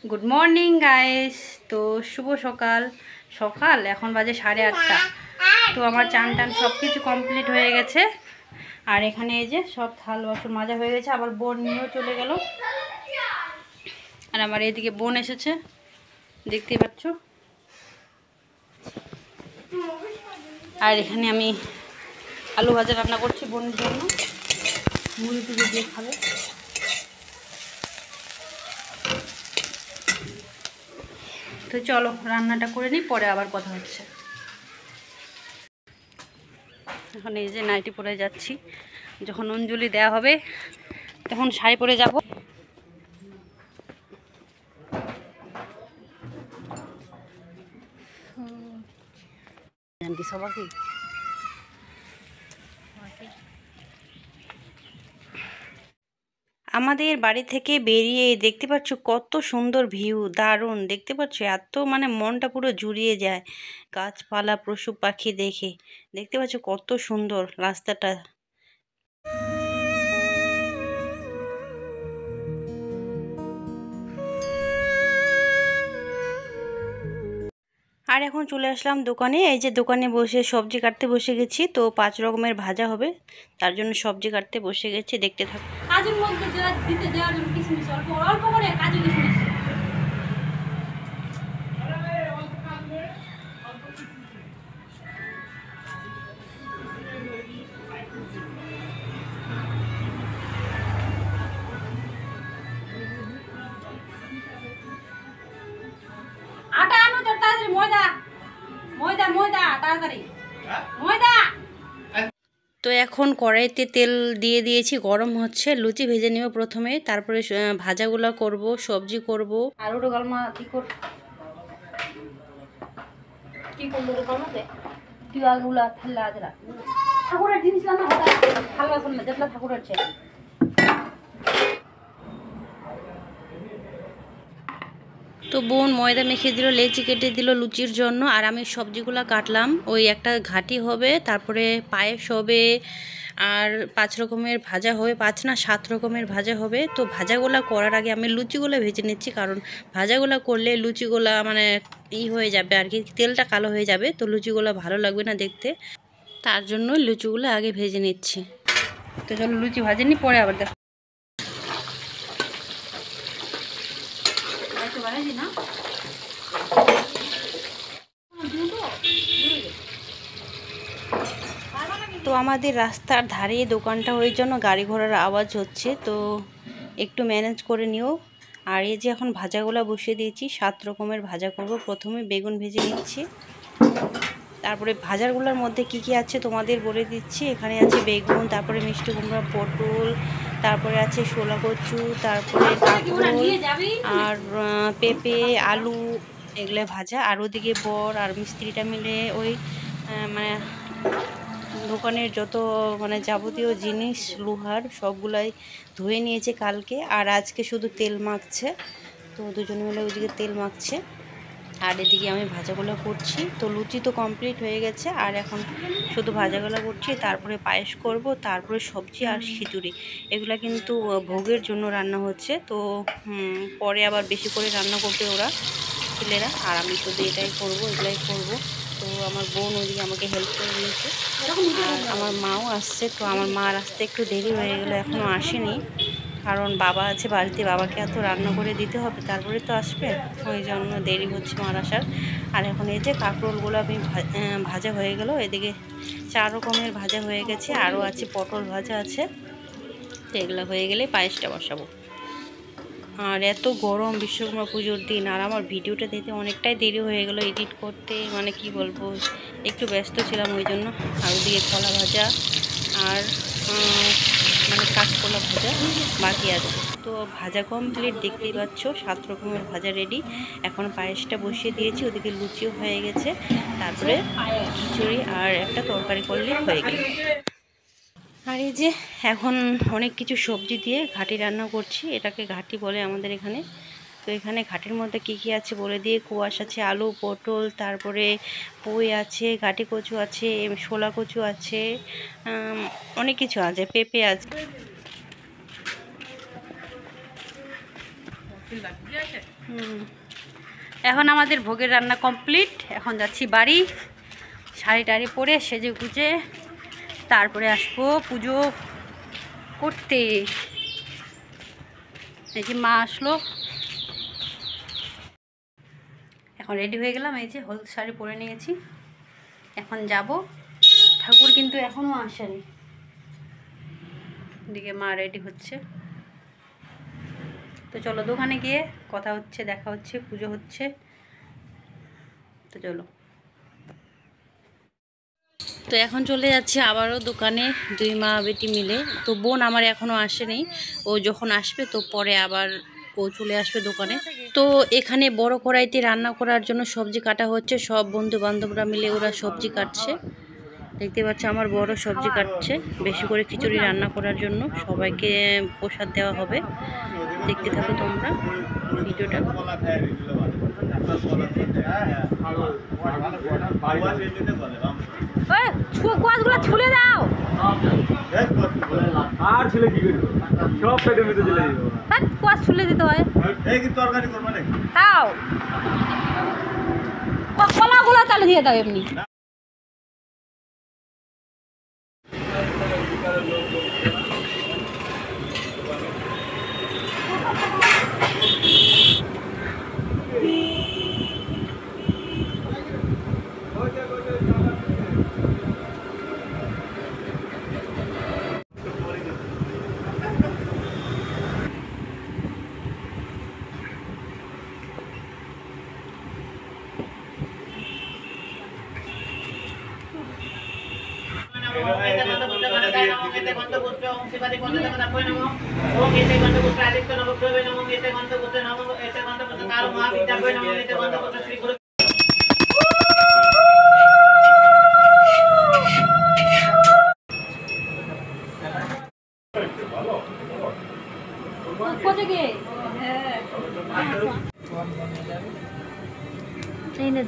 Good morning guys. তো শুভ সকাল সকাল এখন বাজে 8:30। তো আমার চান টান সব কিছু কমপ্লিট হয়ে গেছে। আর এখানে এই যে সব থাল বাসন মাজা হয়ে গেছে। আবার বোন নিয়েও চলে গেল। আর আমার এইদিকে বোন এসেছে, দেখতেই পাচ্ছ। আর এখানে আমি আলু ভাজা রান্না করছি বোনের জন্য, মুড়ি টুড়ি দিয়ে খাবে। তো চলো রান্নাটা করে নিই, পরে আবার কথা হচ্ছে। এখন এই যে নাইটি পরে যাচ্ছি, যখন অঞ্জলি দেওয়া হবে তখন শাড়ি পরে যাব। সবাইকে আমাদের বাড়ি থেকে বেরিয়ে দেখতে পাচ্ছ কত সুন্দর ভিউ, দারুণ দেখতে পাচ্ছ। এত মনটা পুরো জুড়িয়ে যায় গাছপালা পশু পাখি দেখে। দেখতে পাচ্ছ কত সুন্দর রাস্তাটা। আর এখন চলে আসলাম দোকানে। এই যে দোকানে বসে সবজি কাটতে বসে গেছি। তো 5 রকমের ভাজা হবে, তার জন্য সবজি কাটতে বসে গেছি। দেখতে থাকো। কাজুর মধ্যে দিতে দেওয়ার জন্য কিশমিশ অল্প অল্প করে কাজু কিশমিশ। আটা আনো তো তাড়াতাড়ি, ময়দা ময়দা ময়দা তাড়াতাড়ি ময়দা। তো এখন কড়াইতে তেল দিয়ে দিয়েছি, গরম হচ্ছে। লুচি ভেজে নিব প্রথমে, তারপরে ভাজাগুলো করব, সবজি করব। আর ওটা গালমা কি করলো রে গালমাতে তুই আগুলা থাল্লা আজরা ঠাকুরের জিনিস রান্না হতা থাল্লা শুনলে যেটা ঠাকুরের ছে। তো বোন ময়দা মেখে দিল, লেচি কেটে দিল লুচির জন্য। আর আমি সবজিগুলো কাটলাম। ওই একটা ঘাটি হবে, তারপরে পায়েস হবে, আর 5 রকমের ভাজা হবে। 5 না 7 রকমের ভাজা হবে। তো ভাজাগুলো করার আগে আমি লুচিগুলো ভেজে নিচ্ছি, কারণ ভাজাগুলো করলে লুচিগুলো হয়ে যাবে আর কি, তেলটা কালো হয়ে যাবে। তো লুচিগুলো ভালো লাগবে না দেখতে, তার জন্য লুচিগুলো আগে ভেজে নিচ্ছি। তো চলো লুচি ভাজে নি, পরে আবার দেখো। না তো আমাদের রাস্তার ধারে দোকানটা, ওই জন্য গাড়ি ঘোড়ার আওয়াজ হচ্ছে। তো একটু ম্যানেজ করে নিও। আর এই যে এখন ভাজাগুলো বসিয়ে দিয়েছি, 7 রকমের ভাজা করব। প্রথমে বেগুন ভেজে নিচ্ছি, তারপরে ভাজাগুলোর মধ্যে কি কি আছে তোমাদের বলে দিচ্ছি। এখানে আছে বেগুন, তারপরে মিষ্টি কুমড়া, পটল, তারপরে আছে শোলা কচু, তারপরে কাঁকরোল, আর পেঁপে, আলু, এগুলো ভাজা। আর ওদিকে বর আর মিস্ত্রিটা মিলে ওই দোকানের যত যাবতীয় জিনিস লোহার সবগুলাই ধুয়ে নিয়েছে কালকে, আর আজকে শুধু তেল মাখছে। তো দুজনে মিলে ওইদিকে তেল মাখছে, আর এদিকে আমি ভাজাগুলো করছি। তো লুচি তো কমপ্লিট হয়ে গেছে, আর এখন শুধু ভাজাগুলো করছি। তারপরে পায়েস করব, তারপরে সবজি আর খিচুড়ি। এগুলা কিন্তু ভোগের জন্য রান্না হচ্ছে। তো পরে আবার বেশি করে রান্না করবে ওরা ছেলেরা, আর আমি শুধু এটাই করব, এগুলাই করব। তো আমার বোন ওইদিকে আমাকে হেল্প করে দিয়েছে, আর আমার মাও আসছে। তো আমার মার আসতে একটু দেরি হয়ে গেলো, এখনও আসেনি, কারণ বাবা আছে বাড়িতে, বাবাকে এত রান্না করে দিতে হবে, তারপরে তো আসবে। ওই জন্য দেরি হচ্ছে মার আসার। আর এখন এই যে কাঁকরোলগুলো আমি ভাজা হয়ে গেল। এদিকে 4 রকমের ভাজা হয়ে গেছে, আরও আছে পটল ভাজা আছে। তো এগুলো হয়ে গেলে পায়েসটা বসাবো। আর এত গরম বিশ্বকর্মা পুজোর দিন, আর আমার ভিডিওটা দিতে অনেকটাই দেরি হয়ে গেল এডিট করতে, কি বলবো, একটু ব্যস্ত ছিলাম ওই জন্য। আর ওদিকে কলা ভাজা আর কাঁচকলা ভাজা বাকি আছে। তো ভাজা কমপ্লিট, দেখতেই পাচ্ছ 7 রকমের ভাজা রেডি। এখন পায়েসটা বসিয়ে দিয়েছি, ওদিকে লুচিও হয়ে গেছে, তারপরে খিচুড়ি আর একটা তরকারি করলে হয়ে গেল। আর এই যে এখন অনেক কিছু সবজি দিয়ে ঘাটি রান্না করছি, এটাকে ঘাটি বলে আমাদের এখানে। তো এখানে ঘাটির মধ্যে কি কি আছে বলে দিয়ে, কুয়াশ আছে, আলু, পটল, তারপরে পুঁই আছে, ঘাটি কচু আছে, শোলা কচু আছে, অনেক কিছু আছে, পেঁপে আছে। এখন আমাদের ভোগের রান্না কমপ্লিট। এখন যাচ্ছি বাড়ি, শাড়ি টাড়ি পরে সেজে গুজে তারপরে আসবো পুজো করতে। এই যে মা আসলো, এখন রেডি হয়ে গেলাম। এই যে হলুদ শাড়ি পরে নিয়েছি, এখন যাব। ঠাকুর কিন্তু এখনও আসেনি। এদিকে মা রেডি হচ্ছে। তো চলো দোকানে গিয়ে কথা হচ্ছে, দেখা হচ্ছে, পুজো হচ্ছে। তো চলো। তো এখন চলে যাচ্ছে আবারও দোকানে, দুই মা বেটি মিলে। তো বোন আমার এখনও আসেনি, ও যখন আসবে তো পরে আবার ও চলে আসবে দোকানে। তো এখানে বড় কড়াইতে রান্না করার জন্য সবজি কাটা হচ্ছে, সব বন্ধু বান্ধবরা মিলে ওরা সবজি কাটছে। দেখতে পাচ্ছ আমার বড় সবজি কাটছে, বেশি করে খিচুড়ি রান্না করার জন্য, সবাইকে প্রসাদ দেওয়া হবে। দেখতে থাকো তোমরা ভিডিওটা। কোয়াশগুলো ছুলে দাও। আর ছেলে কি করবো, সব পেটে মেতে চলে যাবো। কোয়াশ ছুলে দিতে হয়। এই কি তরকারি করবো নাকি? খাও কলাগুলো তাহলে দিয়ে দাও এমনি।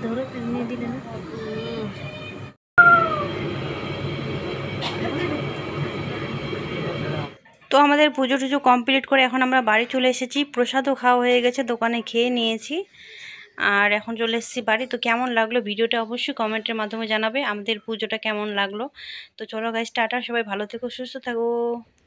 ধরো নিয়ে দিলে না। তো আমাদের পুজো টুজো কমপ্লিট করে এখন আমরা বাড়ি চলে এসেছি। প্রসাদও খাওয়া হয়ে গেছে, দোকানে খেয়ে নিয়েছি, আর এখন চলে এসেছি বাড়ি। তো কেমন লাগলো ভিডিওটা অবশ্যই কমেন্টের মাধ্যমে জানাবে, আমাদের পুজোটা কেমন লাগলো। তো চলো গাইস, টাটা, সবাই ভালো থেকো, সুস্থ থাকো।